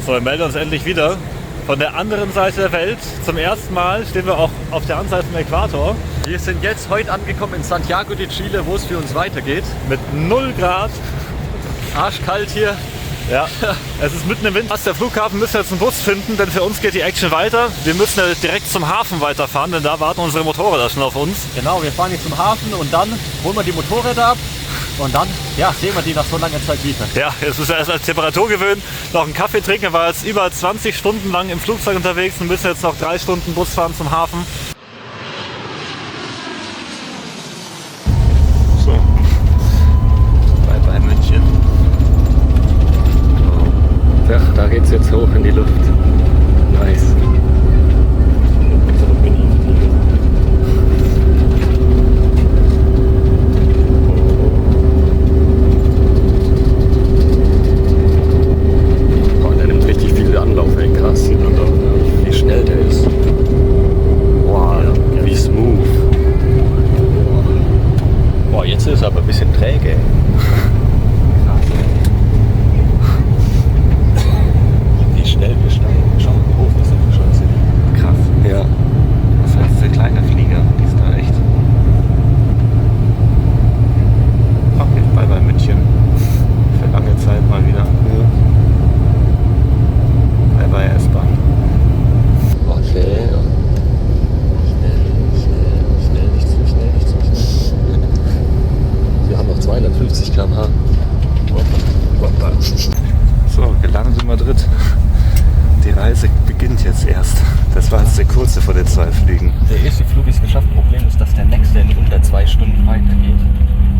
So, wir melden uns endlich wieder von der anderen Seite der Welt. Zum ersten Mal stehen wir auch auf der anderen Seite vom Äquator. Wir sind jetzt heute angekommen in Santiago de Chile, wo es für uns weitergeht. Mit 0 Grad. Arschkalt hier. Ja, es ist mitten im Winter. Der Flughafen müssen jetzt einen Bus finden, denn für uns geht die Action weiter. Wir müssen ja direkt zum Hafen weiterfahren, denn da warten unsere Motorräder schon auf uns. Genau, wir fahren jetzt zum Hafen und dann holen wir die Motorräder ab. Und dann, ja, sehen wir die nach so langer Zeit wieder. Ja, jetzt müssen wir erst als Temperatur gewöhnen, noch einen Kaffee trinken. Wir waren jetzt über 20 Stunden lang im Flugzeug unterwegs und müssen jetzt noch 3 Stunden Bus fahren zum Hafen. So, bei München. Ja, da geht's jetzt hoch in die Luft. Nice. So, gelandet in Madrid. Die Reise beginnt jetzt erst. Das war jetzt der kurze vor den 2 Flügen. Der erste Flug ist geschafft. Problem ist, dass der nächste in unter 2 Stunden weitergeht.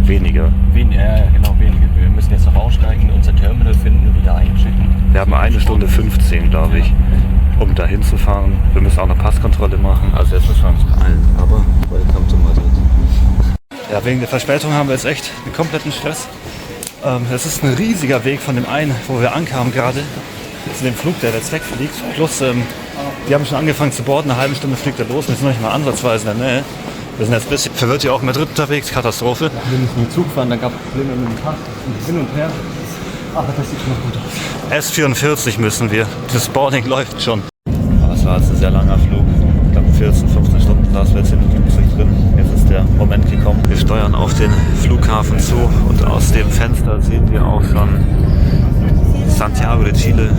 Weniger. Genau, weniger. Wir müssen jetzt noch aussteigen, unser Terminal finden, wieder einschicken. Wir haben 1 Stunde 15, glaube ich, um da hinzufahren. Wir müssen auch eine Passkontrolle machen. Also jetzt müssen wir uns beeilen. Aber welcome to Madrid. Ja, wegen der Verspätung haben wir jetzt echt einen kompletten Stress. Es ist ein riesiger Weg von dem einen, wo wir ankamen gerade, zu dem Flug, der jetzt wegfliegt. Plus, die haben schon angefangen zu boarden, eine halbe Stunde fliegt er los. Wir sind noch nicht mal ansatzweise in der Nähe. Wir sind jetzt ein bisschen verwirrt hier auch in Madrid unterwegs, Katastrophe. Wir müssen mit Zug fahren, da gab es Probleme mit dem Tag und hin und her. Aber das sieht schon noch gut aus. S44 müssen wir. Das Boarding läuft schon. Aber es war jetzt ein sehr langer Flug. Ich glaube 14, 15 Stunden saßen wir jetzt in dem Flugzeug drin. Jetzt ist der Moment gekommen. Wir steuern auf den Flughafen zu und aus dem Fenster sehen wir auch schon Santiago de Chile.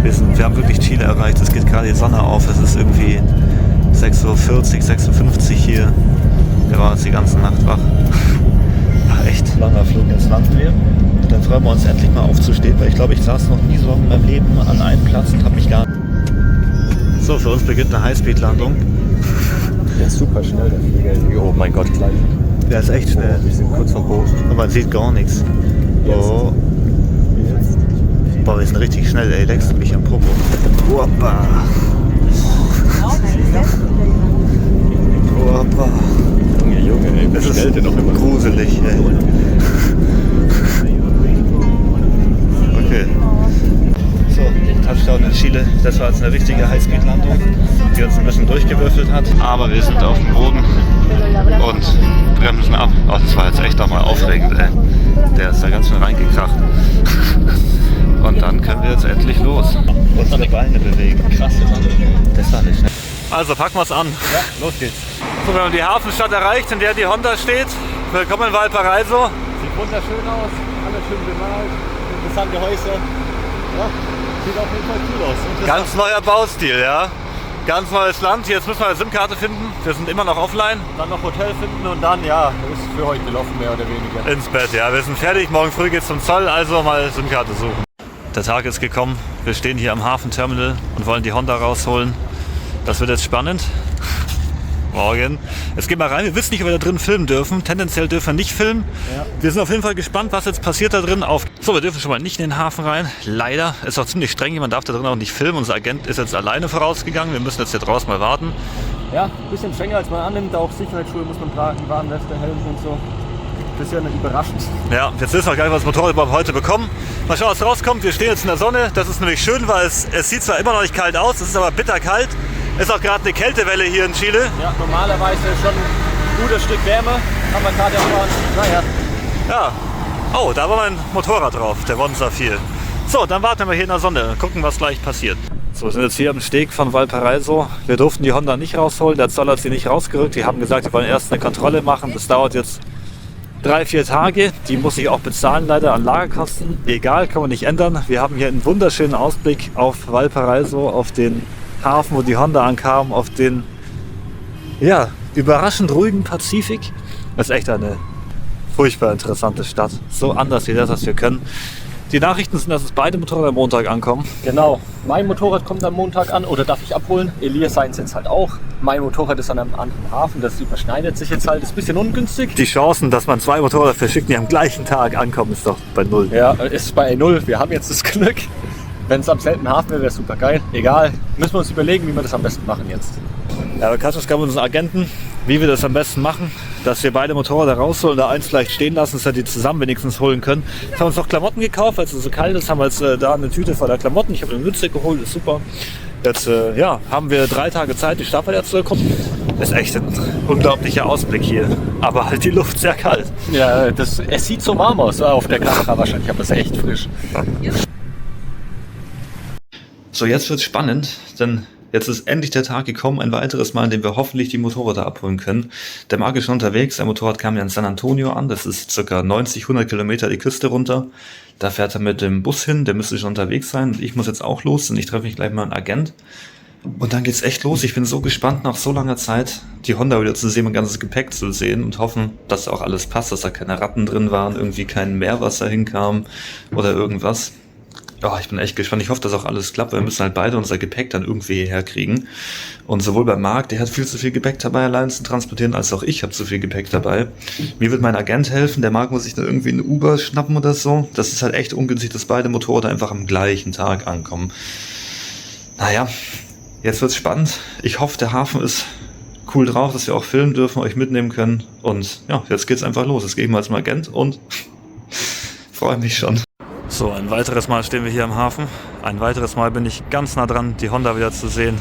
Wir haben wirklich Chile erreicht. Es geht gerade die Sonne auf. Es ist irgendwie 6:40 Uhr, 6:50 Uhr hier. Wir waren jetzt die ganze Nacht wach. Ach, echt langer Flug. Jetzt landen wir. Dann freuen wir uns endlich mal aufzustehen, weil ich glaube, ich saß noch nie so in meinem Leben an einem Platz und habe mich gar nicht. So, für uns beginnt eine Highspeed-Landung. Der ist super schnell, der Flieger. Oh mein Gott, gleich. Der ist echt schnell. Wir sind kurz vom Boot. Und man sieht gar nichts. Oh. Boah, wir sind richtig schnell, ey. Leckst du mich am Popo. Hoppa. Hoppa. Junge, ey, das ist schnell denn noch immer. Gruselig, ey. Okay. So, Touchdown in Chile. Das war jetzt eine richtige Highspeed-Landung, die uns ein bisschen durchgewürfelt hat. Aber wir sind auf dem Boden und bremsen ab. Oh, das war jetzt echt auch mal aufregend, ey. Der ist da ganz schön reingekracht. Und dann können wir jetzt endlich los. Unsere Beine bewegen. Krasse Landung. Das war nicht schnell. Also packen wir es an. Ja, los geht's. So, wir haben die Hafenstadt erreicht, in der die Honda steht. Willkommen in Valparaiso. Sieht wunderschön aus, alles schön bemalt, interessante Häuser. Ja, sieht auf jeden Fall cool aus. Ganz neuer Baustil, ja. Ganz neues Land. Jetzt müssen wir eine SIM-Karte finden. Wir sind immer noch offline. Dann noch Hotel finden und dann, ja, ist für heute gelaufen, mehr oder weniger. Ins Bett, ja. Wir sind fertig. Morgen früh geht's zum Zoll, also mal SIM-Karte suchen. Der Tag ist gekommen. Wir stehen hier am Hafenterminal und wollen die Honda rausholen. Das wird jetzt spannend. Morgen. Jetzt gehen wir rein. Wir wissen nicht, ob wir da drin filmen dürfen. Tendenziell dürfen wir nicht filmen. Ja. Wir sind auf jeden Fall gespannt, was jetzt passiert da drin. So, wir dürfen schon mal nicht in den Hafen rein. Leider. Ist auch ziemlich streng. Man darf da drin auch nicht filmen. Unser Agent ist jetzt alleine vorausgegangen. Wir müssen jetzt hier draußen mal warten. Ja, ein bisschen strenger als man annimmt. Auch Sicherheitsschuhe muss man tragen, Warnweste, Helm und so. Bisschen überraschend. Ja, jetzt wissen wir gar nicht, was das Motorrad überhaupt heute bekommen. Mal schauen, was rauskommt. Wir stehen jetzt in der Sonne. Das ist nämlich schön, weil es sieht zwar immer noch nicht kalt aus, es ist aber bitterkalt. Es ist auch gerade eine Kältewelle hier in Chile. Ja, normalerweise schon ein gutes Stück Wärme. Haben wir gerade erfahren. Naja. Ja. Oh, da war mein Motorrad drauf, der Monza 4. So, dann warten wir hier in der Sonne, gucken, was gleich passiert. So, wir sind jetzt hier am Steg von Valparaiso. Wir durften die Honda nicht rausholen, der Zoll hat sie nicht rausgerückt. Die haben gesagt, wir wollen erst eine Kontrolle machen. Das dauert jetzt 3-4 Tage. Die muss ich auch bezahlen, leider an Lagerkosten. Egal, kann man nicht ändern. Wir haben hier einen wunderschönen Ausblick auf Valparaiso, auf den Hafen, wo die Honda ankam, auf den ja, überraschend ruhigen Pazifik. Das ist echt eine furchtbar interessante Stadt. So anders wie das, was wir können. Die Nachrichten sind, dass es beide Motorräder am Montag ankommen. Genau, mein Motorrad kommt am Montag an oder darf ich abholen. Elias seins jetzt halt auch. Mein Motorrad ist an einem anderen Hafen, das überschneidet sich jetzt halt, ist ein bisschen ungünstig. Die Chancen, dass man 2 Motorräder verschickt, die am gleichen Tag ankommen, ist doch bei 0. Ja, ist bei 0. Wir haben jetzt das Glück. Wenn es am selben Hafen wäre, wäre es super geil. Egal, müssen wir uns überlegen, wie wir das am besten machen jetzt. Ja, wir quatschen mit unseren Agenten, wie wir das am besten machen, dass wir beide Motorräder rausholen, da eins vielleicht stehen lassen, dass wir die zusammen wenigstens holen können. Jetzt haben wir uns noch Klamotten gekauft, weil es so kalt ist, haben wir jetzt da eine Tüte voller Klamotten. Ich habe eine Mütze geholt, ist super. Jetzt ja, haben wir 3 Tage Zeit, die Staffel jetzt zu kommen. Ist echt ein unglaublicher Ausblick hier, aber halt die Luft sehr kalt. Ja, es sieht so warm aus auf der Kamera wahrscheinlich, aber es ist echt frisch. So, jetzt wird es spannend, denn jetzt ist endlich der Tag gekommen, ein weiteres Mal, in dem wir hoffentlich die Motorräder abholen können. Der Marc ist schon unterwegs, sein Motorrad kam ja in San Antonio an, das ist ca. 90-100 Kilometer die Küste runter. Da fährt er mit dem Bus hin, der müsste schon unterwegs sein. Ich muss jetzt auch los, denn ich treffe mich gleich mal einen Agent. Und dann geht's echt los. Ich bin so gespannt, nach so langer Zeit die Honda wieder zu sehen, mein ganzes Gepäck zu sehen und hoffen, dass auch alles passt, dass da keine Ratten drin waren, irgendwie kein Meerwasser hinkam oder irgendwas. Ja, ich bin echt gespannt. Ich hoffe, dass auch alles klappt, weil wir müssen halt beide unser Gepäck dann irgendwie hierher kriegen. Und sowohl bei Marc, der hat viel zu viel Gepäck dabei, allein zu transportieren, als auch ich habe zu viel Gepäck dabei. Mir wird mein Agent helfen, der Marc muss sich dann irgendwie eine Uber schnappen oder so. Das ist halt echt ungünstig, dass beide Motorräder einfach am gleichen Tag ankommen. Naja, jetzt wird's spannend. Ich hoffe, der Hafen ist cool drauf, dass wir auch filmen dürfen, euch mitnehmen können. Und ja, jetzt geht's einfach los. Jetzt gehe ich mal zum Agent und freue mich schon. So, ein weiteres Mal stehen wir hier am Hafen. Ein weiteres Mal bin ich ganz nah dran, die Honda wieder zu sehen.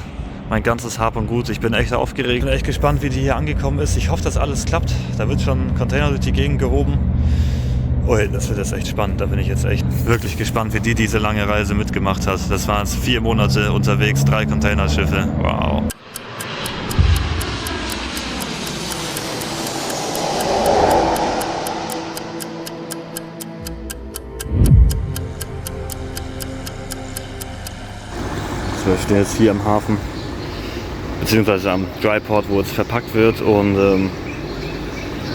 Mein ganzes Hab und Gut. Ich bin echt aufgeregt. Ich bin echt gespannt, wie die hier angekommen ist. Ich hoffe, dass alles klappt. Da wird schon ein Container durch die Gegend gehoben. Oh, das wird jetzt echt spannend. Da bin ich jetzt echt wirklich gespannt, wie die diese lange Reise mitgemacht hat. Das waren jetzt 4 Monate unterwegs, 3 Containerschiffe. Wow. Wir stehen jetzt hier am Hafen, beziehungsweise am Dryport, wo jetzt verpackt wird und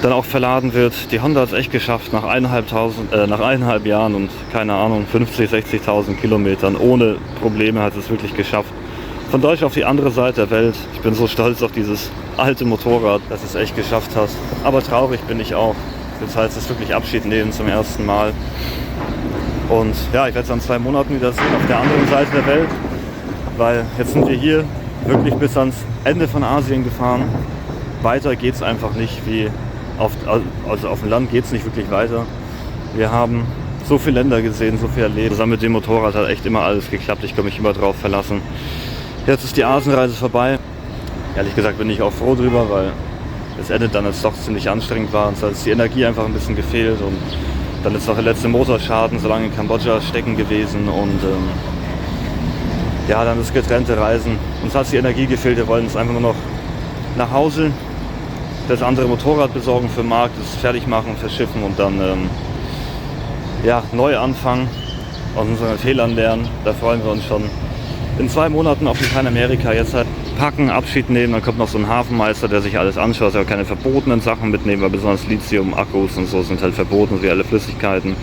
dann auch verladen wird. Die Honda hat es echt geschafft, nach 1,5 Jahren und keine Ahnung, 50.000, 60.000 Kilometern ohne Probleme hat es wirklich geschafft. Von Deutsch auf die andere Seite der Welt. Ich bin so stolz auf dieses alte Motorrad, dass es echt geschafft hat. Aber traurig bin ich auch. Jetzt heißt es wirklich Abschied nehmen zum ersten Mal. Und ja, ich werde es in 2 Monaten wieder sehen auf der anderen Seite der Welt. Weil jetzt sind wir hier wirklich bis ans Ende von Asien gefahren. Weiter geht es einfach nicht, wie auf dem Land geht es nicht wirklich weiter. Wir haben so viele Länder gesehen, so viel erlebt. Zusammen mit dem Motorrad hat echt immer alles geklappt, ich kann mich immer drauf verlassen. Jetzt ist die Asienreise vorbei. Ehrlich gesagt bin ich auch froh drüber, weil das Ende dann jetzt doch ziemlich anstrengend war. Uns hat die Energie einfach ein bisschen gefehlt und dann ist noch der letzte Motorschaden so lange in Kambodscha stecken gewesen und ja, dann das getrennte Reisen. Uns hat die Energie gefehlt, wir wollen uns einfach nur noch nach Hause, das andere Motorrad besorgen für Marc, das fertig machen, verschiffen und dann ja, neu anfangen, aus unseren Fehlern lernen. Da freuen wir uns schon. In 2 Monaten auf Lateinamerika jetzt halt packen, Abschied nehmen, dann kommt noch so ein Hafenmeister, der sich alles anschaut, der keine verbotenen Sachen mitnehmen, weil besonders Lithium, Akkus und so sind halt verboten, wie alle Flüssigkeiten.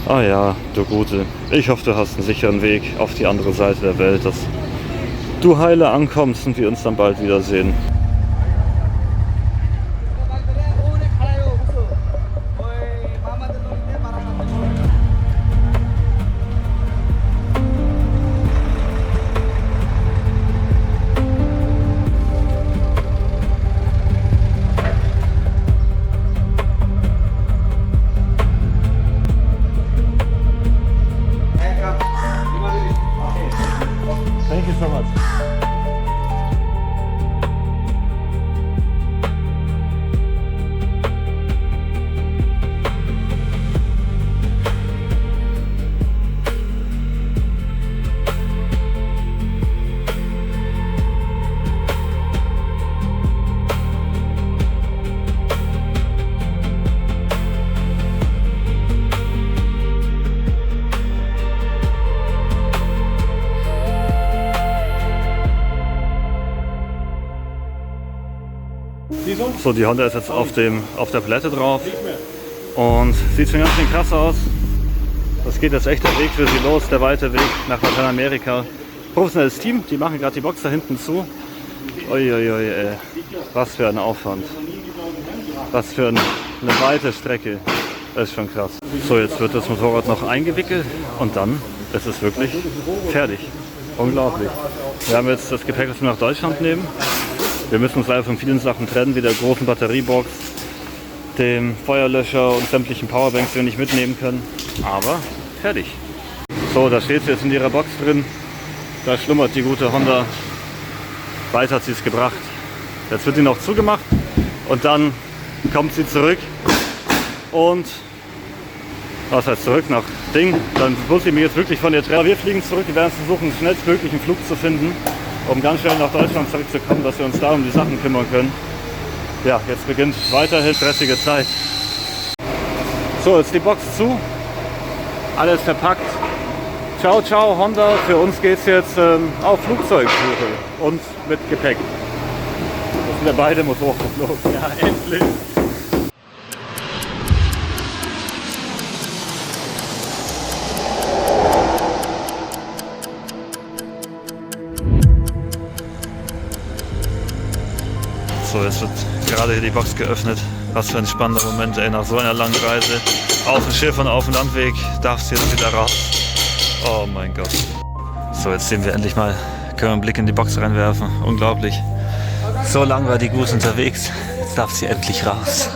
Ah ja, du Gute. Ich hoffe, du hast einen sicheren Weg auf die andere Seite der Welt, dass du heile ankommst und wir uns dann bald wiedersehen. Thank you so much. So, die Honda ist jetzt auf der Palette drauf und sieht schon ganz schön krass aus. Das geht jetzt echt der Weg für sie los, der weite Weg nach Lateinamerika. Professionelles Team, die machen gerade die Box da hinten zu. Uiuiui, ey. Was für ein Aufwand. Was für eine weite Strecke. Das ist schon krass. So, jetzt wird das Motorrad noch eingewickelt und dann ist es wirklich fertig. Unglaublich. Wir haben jetzt das Gepäck, das wir nach Deutschland nehmen. Wir müssen uns leider von vielen Sachen trennen, wie der großen Batteriebox, dem Feuerlöscher und sämtlichen Powerbanks, die wir nicht mitnehmen können. Aber fertig. So, da steht sie jetzt in ihrer Box drin. Da schlummert die gute Honda. Weit hat sie es gebracht. Jetzt wird sie noch zugemacht und dann kommt sie zurück. Und was heißt zurück nach Ding? Dann muss ich mich jetzt wirklich von ihr trennen. Wir fliegen zurück, wir werden versuchen, schnellstmöglich einen Flug zu finden, um ganz schnell nach Deutschland zurückzukommen, dass wir uns da um die Sachen kümmern können. Ja, jetzt beginnt weiterhin stressige Zeit. So, jetzt die Box zu. Alles verpackt. Ciao, ciao Honda. Für uns geht es jetzt auf Flugzeugsuche und mit Gepäck. Das sind ja beide Motoren los. Ja, endlich. So, jetzt wird gerade hier die Box geöffnet. Was für ein spannender Moment, ey, nach so einer langen Reise. Auf dem Schiff und auf dem Landweg darf es jetzt wieder raus. Oh mein Gott. So, jetzt sehen wir endlich mal, können wir einen Blick in die Box reinwerfen. Unglaublich. So lang war die Goose unterwegs. Jetzt darf sie endlich raus.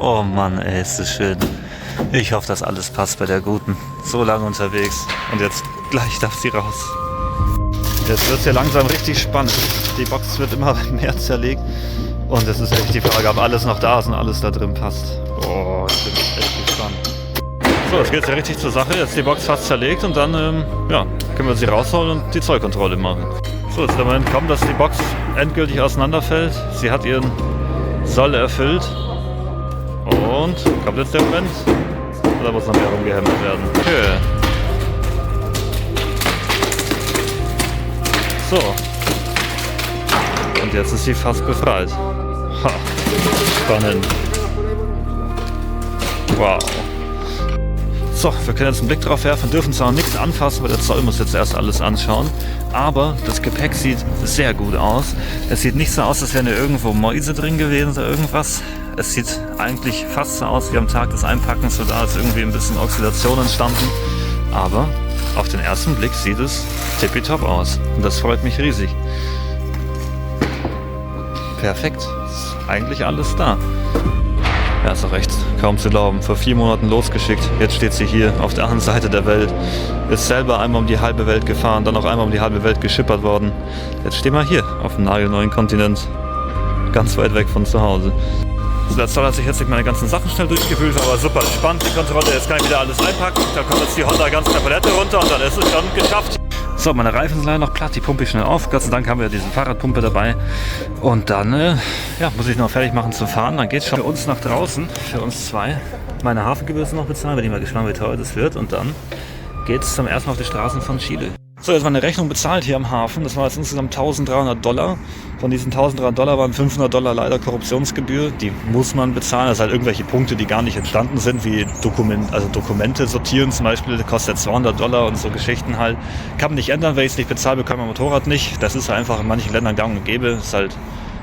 Oh Mann, ey, ist das schön. Ich hoffe, dass alles passt bei der Guten. So lange unterwegs und jetzt gleich darf sie raus. Jetzt wird es ja langsam richtig spannend. Die Box wird immer mehr zerlegt. Und es ist echt die Frage, ob alles noch da ist und alles da drin passt. Oh, ich bin echt gespannt. So, jetzt geht es ja richtig zur Sache. Jetzt ist die Box fast zerlegt und dann ja, können wir sie rausholen und die Zollkontrolle machen. So, jetzt ist der Moment gekommen, dass die Box endgültig auseinanderfällt. Sie hat ihren Soll erfüllt. Und kommt jetzt der Moment? Oder muss noch mehr rumgehämmert werden? Okay. So. Und jetzt ist sie fast befreit. Ha. Spannend. Wow. So, wir können jetzt einen Blick drauf werfen, dürfen zwar noch nichts anfassen, weil der Zoll muss jetzt erst alles anschauen. Aber das Gepäck sieht sehr gut aus. Es sieht nicht so aus, als wären irgendwo Mäuse drin gewesen oder irgendwas. Es sieht eigentlich fast so aus wie am Tag des Einpackens, so da ist irgendwie ein bisschen Oxidation entstanden. Aber auf den ersten Blick sieht es tippitopp aus. Und das freut mich riesig. Perfekt. Ist eigentlich alles da. Ja, ist doch recht. Kaum zu glauben. Vor 4 Monaten losgeschickt. Jetzt steht sie hier auf der anderen Seite der Welt. Ist selber einmal um die halbe Welt gefahren, dann noch einmal um die halbe Welt geschippert worden. Jetzt stehen wir hier auf einem nagelneuen Kontinent. Ganz weit weg von zu Hause. So, der Zoll hat sich jetzt meine ganzen Sachen schnell durchgewühlt, aber super entspannt. Die Kontrolle, jetzt kann ich wieder alles einpacken. Da kommt jetzt die Honda ganz der Palette runter und dann ist es schon geschafft. So, meine Reifen sind leider noch platt, die pumpe ich schnell auf. Gott sei Dank haben wir diese Fahrradpumpe dabei. Und dann ja, muss ich noch fertig machen zum Fahren. Dann geht es schon für uns nach draußen, für uns zwei. Meine Hafengebühr noch bezahlen, bin ich mal gespannt, wie teuer das wird. Und dann geht es zum ersten Mal auf die Straßen von Chile. So, jetzt meine Rechnung bezahlt hier am Hafen. Das war jetzt insgesamt $1.300. Von diesen $1.300 waren $500 leider Korruptionsgebühr. Die muss man bezahlen. Das sind halt irgendwelche Punkte, die gar nicht entstanden sind, wie Dokumente sortieren zum Beispiel. Das kostet $200 und so Geschichten halt. Kann man nicht ändern, wenn ich es nicht bezahle, bekomme mein Motorrad nicht. Das ist einfach in manchen Ländern gang und gäbe. Ist halt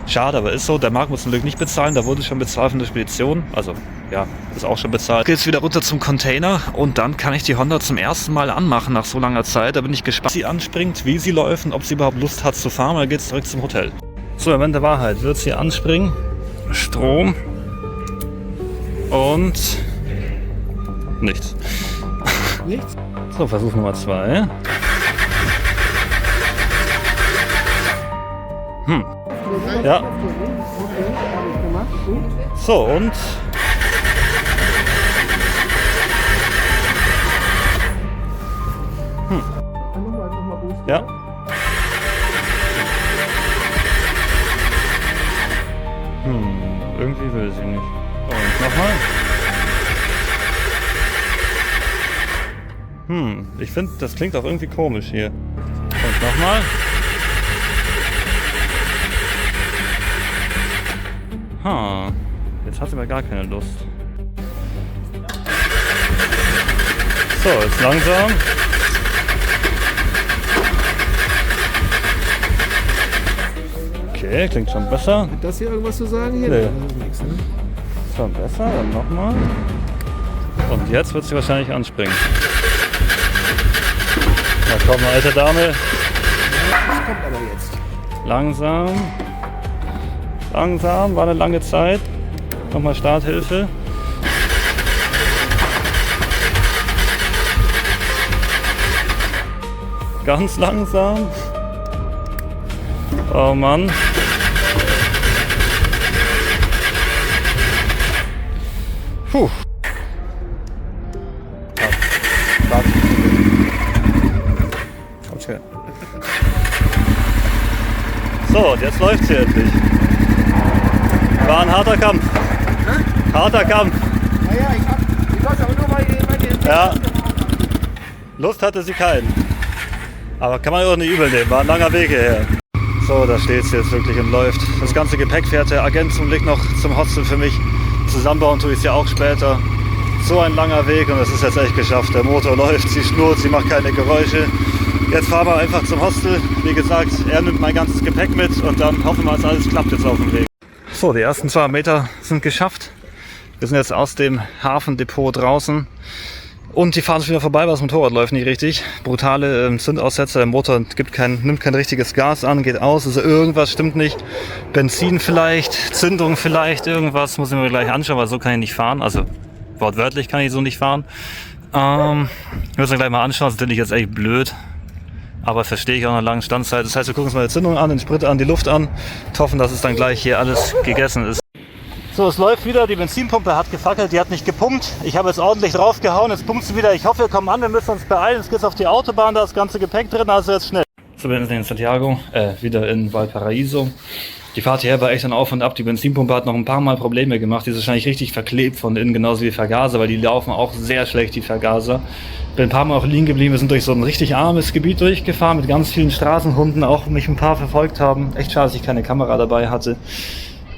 schade, aber ist so. Der Markt muss zum Glück nicht bezahlen. Da wurde schon bezahlt von der Spedition. Also, ja, ist auch schon bezahlt. Geht's wieder runter zum Container und dann kann ich die Honda zum ersten Mal anmachen nach so langer Zeit. Da bin ich gespannt, wie sie anspringt, wie sie läuft und ob sie überhaupt Lust hat zu fahren. Dann geht's direkt zum Hotel. So, im Moment der Wahrheit. Wird sie anspringen? Strom und nichts. Nichts? So, Versuch Nummer 2. Ja. So, und ja. Irgendwie will sie nicht. Und nochmal. Ich finde, das klingt auch irgendwie komisch hier. Und nochmal. Ha, jetzt hat sie aber gar keine Lust. So, jetzt langsam. Okay, klingt schon besser. Hat das hier irgendwas zu sagen? Hier? Nee. Nix, ne? Schon besser, dann nochmal. Und jetzt wird sie wahrscheinlich anspringen. Na komm, alte Dame. Das kommt aber jetzt. Langsam. Langsam, war eine lange Zeit. Nochmal Starthilfe. Ganz langsam. Oh Mann. Puh. Okay. So, und jetzt läuft sie endlich. War ein harter Kampf. Harter Kampf. Naja, ich lasse aber nur bei den Ja. Lust hatte sie keinen. Aber kann man auch nicht übel nehmen, war ein langer Weg hierher. So, da steht sie jetzt wirklich und läuft. Das ganze Gepäck fährt der Agent zum Blick noch zum Hostel für mich. Zusammenbauen tue ich es ja auch später. So ein langer Weg und es ist jetzt echt geschafft. Der Motor läuft, sie schnurrt, sie macht keine Geräusche. Jetzt fahren wir einfach zum Hostel. Wie gesagt, er nimmt mein ganzes Gepäck mit und dann hoffen wir, dass alles klappt jetzt auf dem Weg. So, die ersten 2 Meter sind geschafft. Wir sind jetzt aus dem Hafendepot draußen. Und die fahren schon wieder vorbei, weil das Motorrad läuft nicht richtig. Brutale Zündaussetzer, der Motor nimmt kein richtiges Gas an, geht aus, also irgendwas stimmt nicht. Benzin vielleicht, Zündung vielleicht, irgendwas muss ich mir gleich anschauen, weil so kann ich nicht fahren. Also wortwörtlich kann ich so nicht fahren. Ich muss mir gleich mal anschauen, das ist natürlich jetzt echt blöd. Aber verstehe ich auch nach einer langen Standzeit. Das heißt, wir gucken uns mal die Zündung an, den Sprit an, die Luft an. Und hoffen, dass es dann gleich hier alles gegessen ist. So, es läuft wieder, die Benzinpumpe hat gefackelt, die hat nicht gepumpt. Ich habe jetzt ordentlich draufgehauen, jetzt pumpt sie wieder. Ich hoffe, wir kommen an, wir müssen uns beeilen. Jetzt geht's auf die Autobahn, da ist das ganze Gepäck drin, also jetzt schnell. So, wir sind in Santiago, wieder in Valparaíso. Die Fahrt hierher war echt ein Auf und Ab. Die Benzinpumpe hat noch ein paar Mal Probleme gemacht. Die ist wahrscheinlich richtig verklebt von innen, genauso wie die Vergaser, weil die laufen auch sehr schlecht, die Vergaser. Bin ein paar Mal auch liegen geblieben. Wir sind durch so ein richtig armes Gebiet durchgefahren mit ganz vielen Straßenhunden, auch mich ein paar verfolgt haben. Echt schade, dass ich keine Kamera dabei hatte.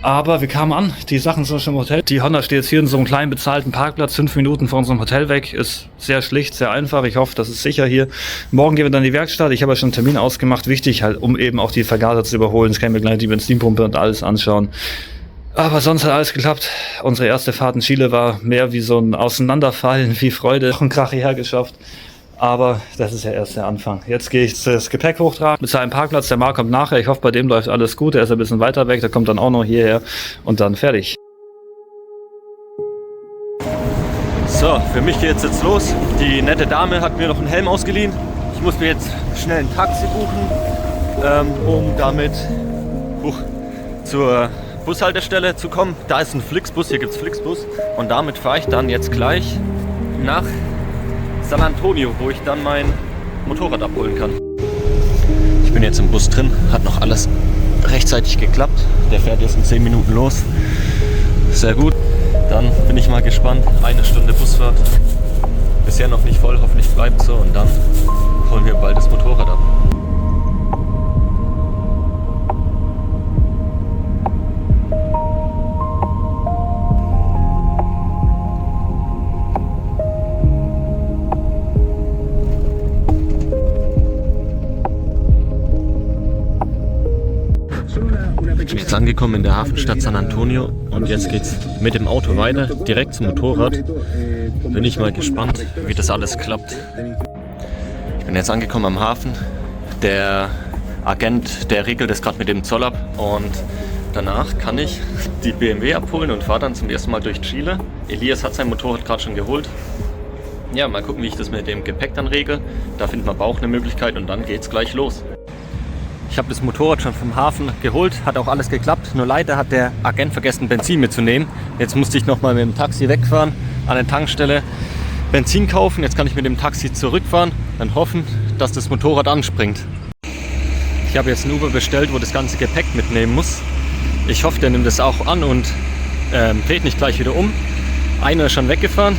Aber wir kamen an, die Sachen sind schon im Hotel. Die Honda steht jetzt hier in so einem kleinen bezahlten Parkplatz, 5 Minuten von unserem Hotel weg. Ist sehr schlicht, sehr einfach. Ich hoffe, das ist sicher hier. Morgen gehen wir dann in die Werkstatt. Ich habe ja schon einen Termin ausgemacht. Wichtig halt, um eben auch die Vergaser zu überholen. Jetzt können wir gleich die Benzinpumpe und alles anschauen. Aber sonst hat alles geklappt. Unsere erste Fahrt in Chile war mehr wie so ein Auseinanderfallen, wie Freude. Noch ein Krach hierher geschafft. Aber das ist ja erst der Anfang. Jetzt gehe ich das Gepäck hochtragen, bezahle einen Parkplatz, der Marc kommt nachher. Ich hoffe, bei dem läuft alles gut. Er ist ein bisschen weiter weg, der kommt dann auch noch hierher und dann fertig. So, für mich geht es jetzt los. Die nette Dame hat mir noch einen Helm ausgeliehen. Ich muss mir jetzt schnell ein Taxi buchen, um damit zur Bushaltestelle zu kommen. Da ist ein Flixbus, hier gibt es Flixbus. Und damit fahre ich dann jetzt gleich nach San Antonio, wo ich dann mein Motorrad abholen kann. Ich bin jetzt im Bus drin, hat noch alles rechtzeitig geklappt. Der fährt jetzt in 10 Minuten los. Sehr gut. Dann bin ich mal gespannt. 1 Stunde Busfahrt. Bisher noch nicht voll, hoffentlich bleibt so. Und dann holen wir bald das Motorrad ab. Ich bin jetzt angekommen in der Hafenstadt San Antonio und jetzt geht's mit dem Auto weiter, direkt zum Motorrad. Bin ich mal gespannt, wie das alles klappt. Ich bin jetzt angekommen am Hafen. Der Agent, der regelt das gerade mit dem Zoll ab und danach kann ich die BMW abholen und fahre dann zum ersten Mal durch Chile. Elias hat sein Motorrad gerade schon geholt. Ja, mal gucken, wie ich das mit dem Gepäck dann regel. Da findet man auch eine Möglichkeit und dann geht's gleich los. Ich habe das Motorrad schon vom Hafen geholt, hat auch alles geklappt. Nur leider hat der Agent vergessen, Benzin mitzunehmen. Jetzt musste ich nochmal mit dem Taxi wegfahren, an der Tankstelle Benzin kaufen. Jetzt kann ich mit dem Taxi zurückfahren, dann hoffen, dass das Motorrad anspringt. Ich habe jetzt ein Uber bestellt, wo das ganze Gepäck mitnehmen muss. Ich hoffe, der nimmt das auch an und dreht nicht gleich wieder um. Einer ist schon weggefahren,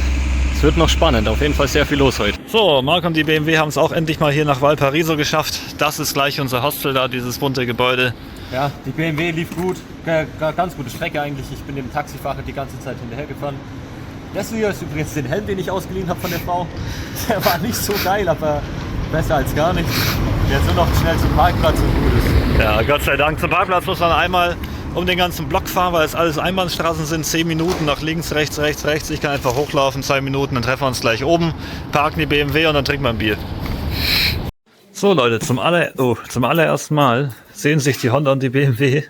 Es wird noch spannend, auf jeden Fall sehr viel los heute. So, Marc und die BMW haben es auch endlich mal hier nach Valparaiso geschafft. Das ist gleich unser Hostel da, dieses bunte Gebäude. Ja, die BMW lief gut, ganz gute Strecke eigentlich. Ich bin dem Taxifahrer die ganze Zeit hinterhergefahren. Das hier ist übrigens den Helm, den ich ausgeliehen habe von der Frau. Der war nicht so geil, aber besser als gar nichts. Jetzt nur noch schnell zum Parkplatz und gut ist. Ja, Gott sei Dank. Zum Parkplatz muss man einmal um den ganzen Block fahren, weil es alles Einbahnstraßen sind. 10 Minuten nach links, rechts, rechts, rechts. Ich kann einfach hochlaufen, 2 Minuten, dann treffen wir uns gleich oben, parken die BMW und dann trinken wir ein Bier. So Leute, zum allerersten Mal sehen sich die Honda und die BMW.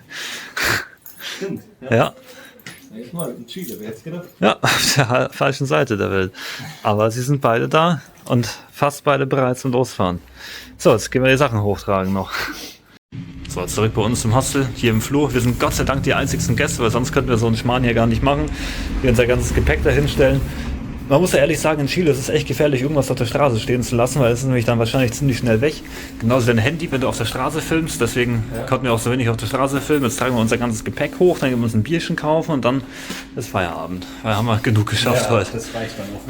Stimmt. Ja. Ich mal in Chile, wer hätte gedacht? Ja, auf der falschen Seite der Welt. Aber sie sind beide da und fast beide bereit zum Losfahren. So, jetzt gehen wir die Sachen hochtragen noch. So, zurück bei uns im Hostel, hier im Flur. Wir sind Gott sei Dank die einzigsten Gäste, weil sonst könnten wir so einen Schmarrn hier gar nicht machen. Wir unser ganzes Gepäck da hinstellen. Man muss ja ehrlich sagen, in Chile ist es echt gefährlich, irgendwas auf der Straße stehen zu lassen, weil es ist nämlich dann wahrscheinlich ziemlich schnell weg. Genauso dein Handy, wenn du auf der Straße filmst. Deswegen konnten wir auch so wenig auf der Straße filmen. Jetzt tragen wir unser ganzes Gepäck hoch, dann gehen wir uns ein Bierchen kaufen und dann ist Feierabend. Weil haben wir genug geschafft heute. Das reicht dann auch.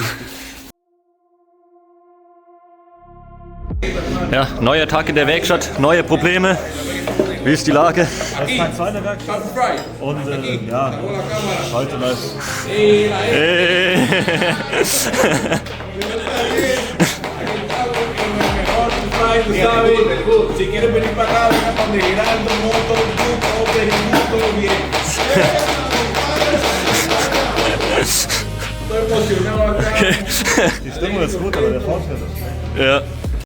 Ja, neuer Tag in der Werkstatt, neue Probleme. Wie ist die Lage? Das ist mein zweiter Werkstatt. Und ja, heute läuft. Si quieres venir para acá, venga para donde Geraldo, Moto, Duco, Perimuto, bien. Estoy emocionado acá. Die Stimmung ist gut, aber der Fortschritt ist schlecht. Ja.